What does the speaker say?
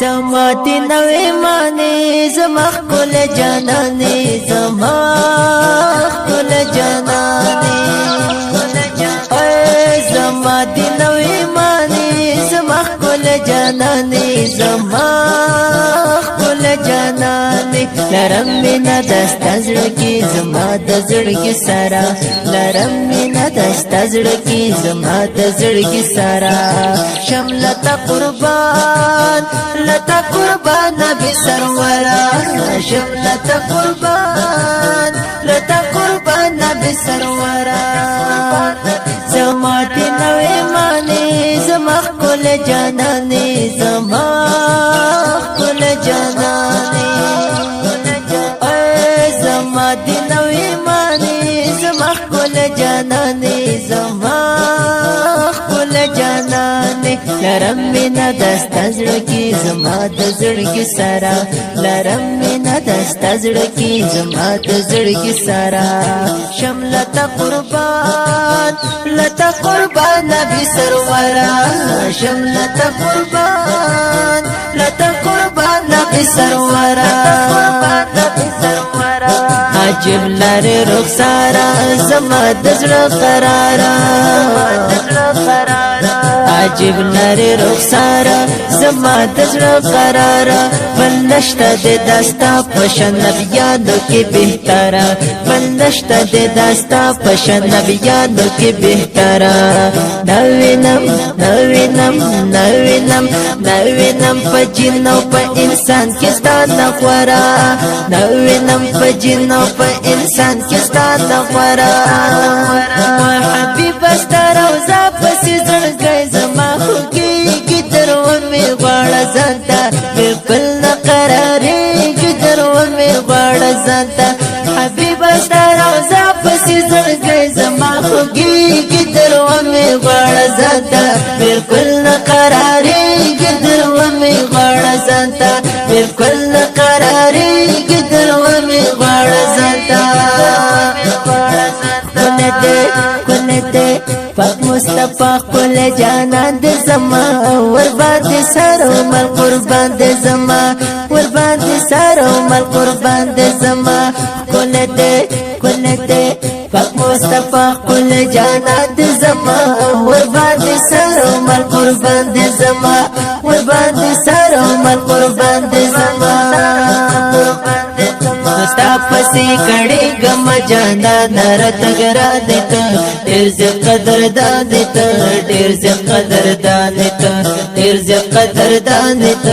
زما دی نوی مانی زما خکل جانانی زما خکل جانانی زما دی نوی مانی زما خکل جانانی زما خکل جانانی لرم مینا دستا زړکی زما د زړکی سارا لرم مینا دستا زړکی زما د زړکی سارا شملتا قربان لتا قربان نبی سرورا شملتا قربان لتا قربان نبی سرورا زما دی نوی مانی زما خکل جانانی زما خکل جانانی زما دی نوی مانی زما خکل جانانی زما خکل جانانی لرم مینا دستا زړکی زما د زړکی سارا لرم مینا دستا زړکی زما د زړکی سارا شملتا قربان لتا قربان نبی سرورا شملتا قربان لتا قربان نبی سرورا عجب لاری رخسارا زما د زړه قرارا عجب لاری رخسارا زما د زړه قرارا بل نشته د داستا پشن نبیانو کې بهتره بل نشته د داستا پشن نبیانو کې بهتره نوینم نوینم نوینم نوینم په جنو په انسان کې ستا نغورا نوینم په جنو په انسان کې ستا نغورا حبیب ستا روزه پسې زړګی زما خوږیږي تر ومې غواړه ځان ته بلکل نه قرارېږي تر ومې غواړه ځان ته حبیبه ستا روزه پسې زړګی زما خوږیږي تر ومې غواړه ځان ته بلکل نه قرارېږي تر ومې غواړه ځان ته بلکل نه قرارېږي تر ومې غواړه ځان ته پاک مصطفی خپل جانان د زما ور باندې سره مل قربان د زما ور باندې سره مل قربان د زما کولته پاک مصطفی خپل جانان د زما ور باندې سره مل قربان د زما ور باندې سره مل قربان د زما ستا پسی کڑی گم جانا نرت گرا دیتا دیر زی قدر دانتا دیر زی قدر دانتا دیر زی قدر دانتا